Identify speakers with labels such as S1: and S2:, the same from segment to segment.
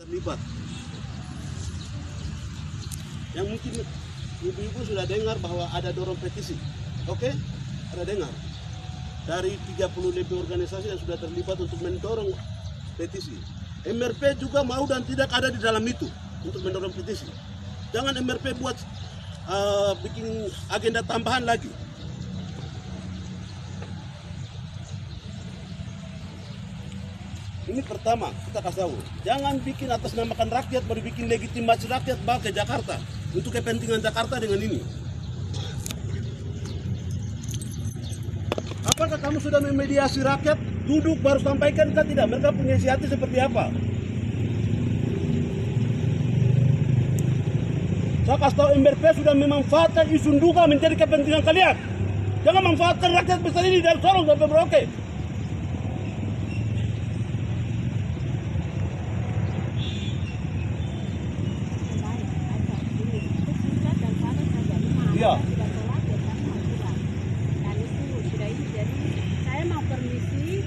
S1: terlibat. Yang mungkin ibu-ibu sudah dengar bahwa ada dorong petisi. Oke? Ada dengar. Dari 30 lebih organisasi yang sudah terlibat untuk mendorong petisi. MRP juga mau dan tidak ada di dalam itu untuk mendorong petisi. Jangan MRP buat bikin agenda tambahan lagi. Ini pertama, kita kasih tahu. Jangan bikin atas namakan rakyat, baru bikin legitimasi rakyat bawa ke Jakarta. Untuk kepentingan Jakarta dengan ini. Apakah kamu sudah memediasi rakyat? Duduk baru sampaikan kan tidak? Mereka punya isi hati seperti apa? Saya kasih tahu, MRP sudah memanfaatkan isu duga menjadi kepentingan kalian. Jangan manfaatkan rakyat besar ini dari Sorong sampai Merauke. Ya.
S2: Dan itu sudah ini, jadi saya mau permisi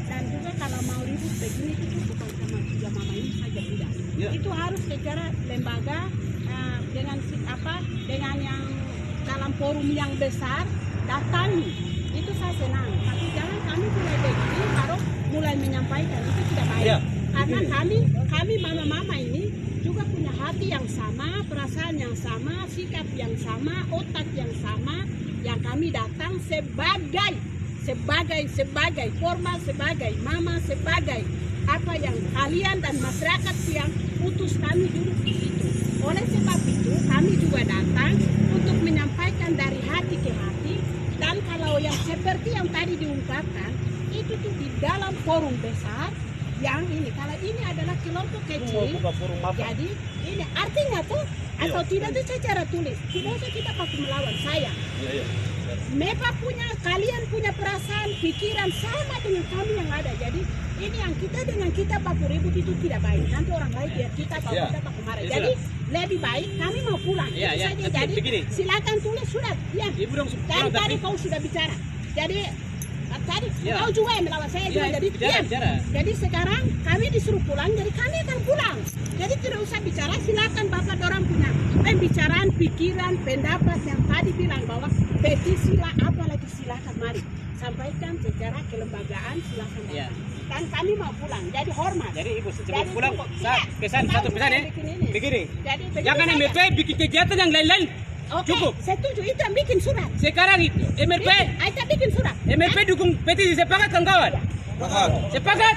S2: dan juga kalau mau ribut begini itu bukan sama tiga mama ini saja tidak.
S1: Ya.
S2: Itu harus secara lembaga dengan dengan yang dalam forum yang besar datangi. Itu saya senang. Tapi jangan kami mulai begini baru mulai menyampaikan, itu tidak baik.
S1: Ya.
S2: Karena kami mama-mama ini juga punya hati yang sama, perasaan yang sama, sikap yang sama, otak yang sama, yang kami datang sebagai formal, sebagai mama, sebagai apa yang kalian dan masyarakat yang utus kami duduk di situ. Oleh sebab itu kami juga datang untuk menyampaikan dari hati ke hati, dan kalau yang seperti yang tadi diungkapkan itu tuh di dalam forum besar. Yang ini, kalau ini adalah kelompok kecil, jadi ini artinya tuh atau tidak itu secara tulis. Tidak usah kita pakai melawan saya. Mereka punya, kalian punya perasaan, pikiran sama dengan kami yang ada. Jadi ini yang kita dengan kita baku ribut itu tidak baik. Nanti orang lain biar kita baku marah. Jadi lebih baik kami mau pulang. Itu saja. Jadi silakan tulis surat. Ya. Dan tadi kau sudah bicara. Jadi tadi kau juga yang melawan saya juga, jadi diam. Jadi sekarang kami disuruh pulang, jadi kami akan pulang. Jadi tidak usah bicara, silakan bapak dorang punya pembicaraan, pikiran, pendapat yang tadi bilang bahwa petisi lah, apalagi silakan mari sampaikan secara kelembagaan, silakan. Dan kami mau pulang, jadi hormat.
S3: Jadi ibu sebelum pulang pesan satu pesan ya, begini. Jangan MRP bikin kegiatan yang lain-lain.
S2: Oke,
S3: cukup.
S2: Setuju, itu yang bikin surat.
S3: Sekarang itu MRP,
S2: Aita bikin surat.
S3: MRP dukung petisi, sepakat kawan-kawan? Sepakat?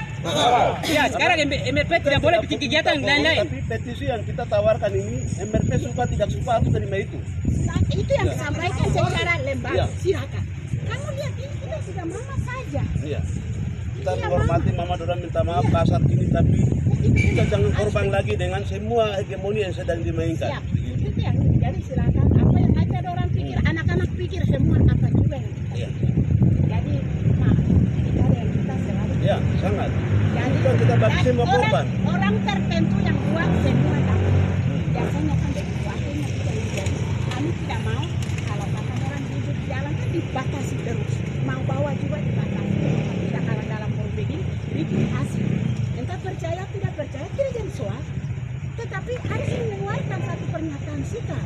S3: Ya, sekarang MRP tidak boleh bikin kegiatan lain-lain.
S1: Tapi petisi yang kita tawarkan ini, MRP suka tidak suka harus terima itu.
S2: Itu yang disampaikan secara lembaga. Silakan. Kamu lihat ini kita sudah mama saja.
S1: Iya. Kita menghormati mama dorang minta maaf kasar gini, tapi kita jangan korban lagi dengan semua hegemoni yang sedang dimainkan.
S2: Siap. Itu yang jadi silakan. Apa yang ada orang pikir, anak-anak pikir semua apa juga yang kita.
S1: Iya.
S2: Jadi maaf, ini yang kita selalu.
S1: Ya, sangat.
S2: Jadi
S1: Bukan kita bagi semua korban.
S2: Orang tertentu yang buat semua dapat. Biasanya kan begitu. Akhirnya kita jadi. Kami tidak mau kalau kata orang duduk di jalan kan dibatasi terus. Mau bawa juga dibatasi. Tidak kalau dalam forum begini bikin hasil. Entah percaya tidak percaya tidak jadi soal. Tetapi harus mengeluarkan satu pernyataan sikap.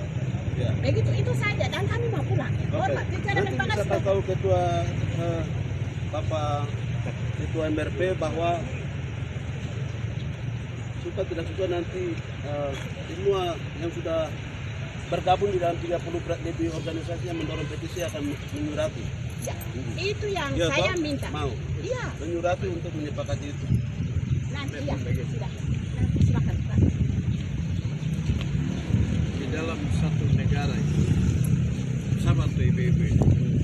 S1: Ya.
S2: Begitu itu saja, dan kami mau pulang. Hormat. Bicara
S1: Nanti
S2: lembaga
S1: bisa tahu ketua Bapak Ketua MRP bahwa suka tidak suka nanti semua yang sudah bergabung di dalam 30 lebih organisasi yang mendorong petisi akan menyurati.
S2: Ya, itu yang
S1: Ya,
S2: saya
S1: Pak,
S2: minta.
S1: mau
S2: Iya.
S1: menyurati untuk menyepakati itu.
S2: Nanti ya, sudah. Nanti silakan Pak.
S4: Di dalam satu negara itu, sama tuh ibu-ibu ini,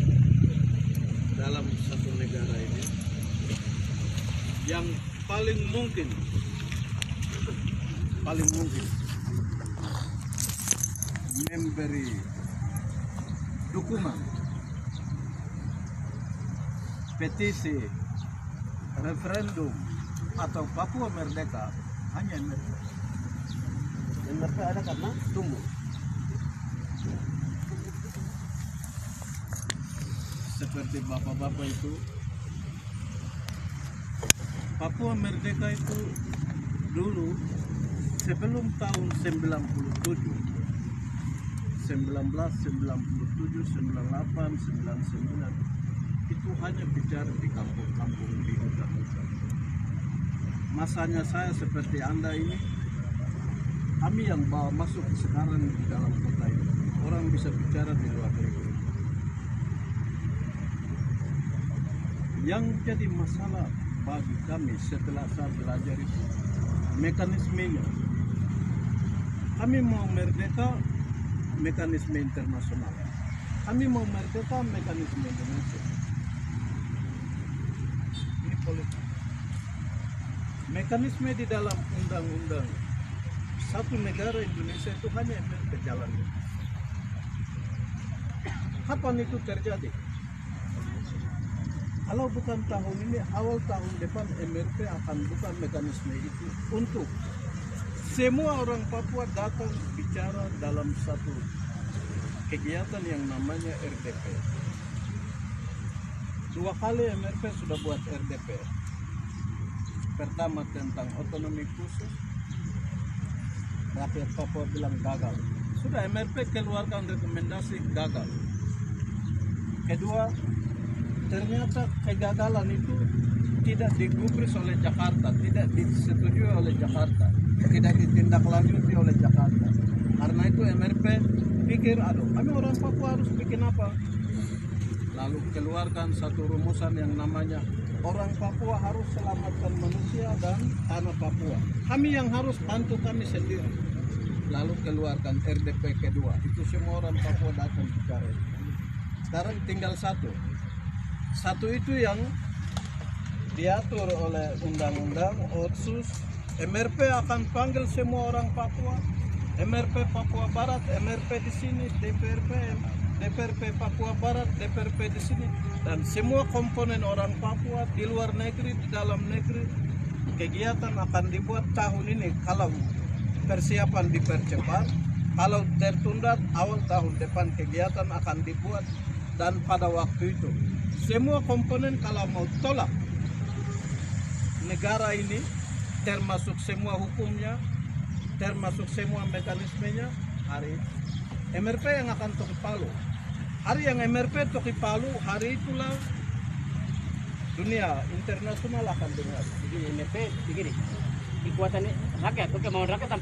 S4: dalam satu negara ini, yang paling mungkin memberi dukungan petisi referendum atau Papua Merdeka hanya MRP.
S1: MRP ada karena
S4: Tunggu. Seperti bapak-bapak itu, Papua Merdeka itu dulu sebelum tahun 97, 1997, 98, 99 itu hanya bicara di kampung-kampung di hutan-hutan. Masanya saya seperti Anda ini, kami yang bawa masuk sekarang di dalam kota ini. Orang bisa bicara di luar negeri. Yang jadi masalah bagi kami setelah saya belajar itu mekanismenya. Kami mau merdeka mekanisme internasional. Kami mau merdeka mekanisme Indonesia. Ini politik. Mekanisme di dalam undang-undang satu negara Indonesia itu hanya berjalan. Kapan itu terjadi? Kalau bukan tahun ini, awal tahun depan MRP akan buka mekanisme itu untuk semua orang Papua datang bicara dalam satu kegiatan yang namanya RDP. 2 kali MRP sudah buat RDP. Pertama tentang otonomi khusus, rakyat Papua bilang gagal. Sudah MRP keluarkan rekomendasi gagal. Kedua, ternyata kegagalan itu tidak digubris oleh Jakarta, tidak disetujui oleh Jakarta, tidak ditindaklanjuti oleh Jakarta. Karena itu MRP pikir, aduh, kami orang Papua harus bikin apa? Lalu keluarkan satu rumusan yang namanya orang Papua harus selamatkan manusia dan tanah Papua. Kami yang harus bantu kami sendiri. Lalu keluarkan RDP kedua. Itu semua orang Papua datang bicara. Sekarang tinggal satu. Satu itu yang diatur oleh undang-undang Otsus. MRP akan panggil semua orang Papua. MRP Papua Barat, MRP di sini, DPRP Papua Barat, DPRP di sini, dan semua komponen orang Papua di luar negeri, di dalam negeri. Kegiatan akan dibuat tahun ini kalau persiapan dipercepat, kalau tertunda awal tahun depan kegiatan akan dibuat. Dan pada waktu itu semua komponen kalau mau tolak negara ini, termasuk semua hukumnya, termasuk semua mekanismenya, hari MRP yang akan toki palu. Hari yang MRP toki palu, hari itulah dunia internasional akan dengar.
S3: Jadi MRP begini, kekuatan rakyat, kemauan rakyat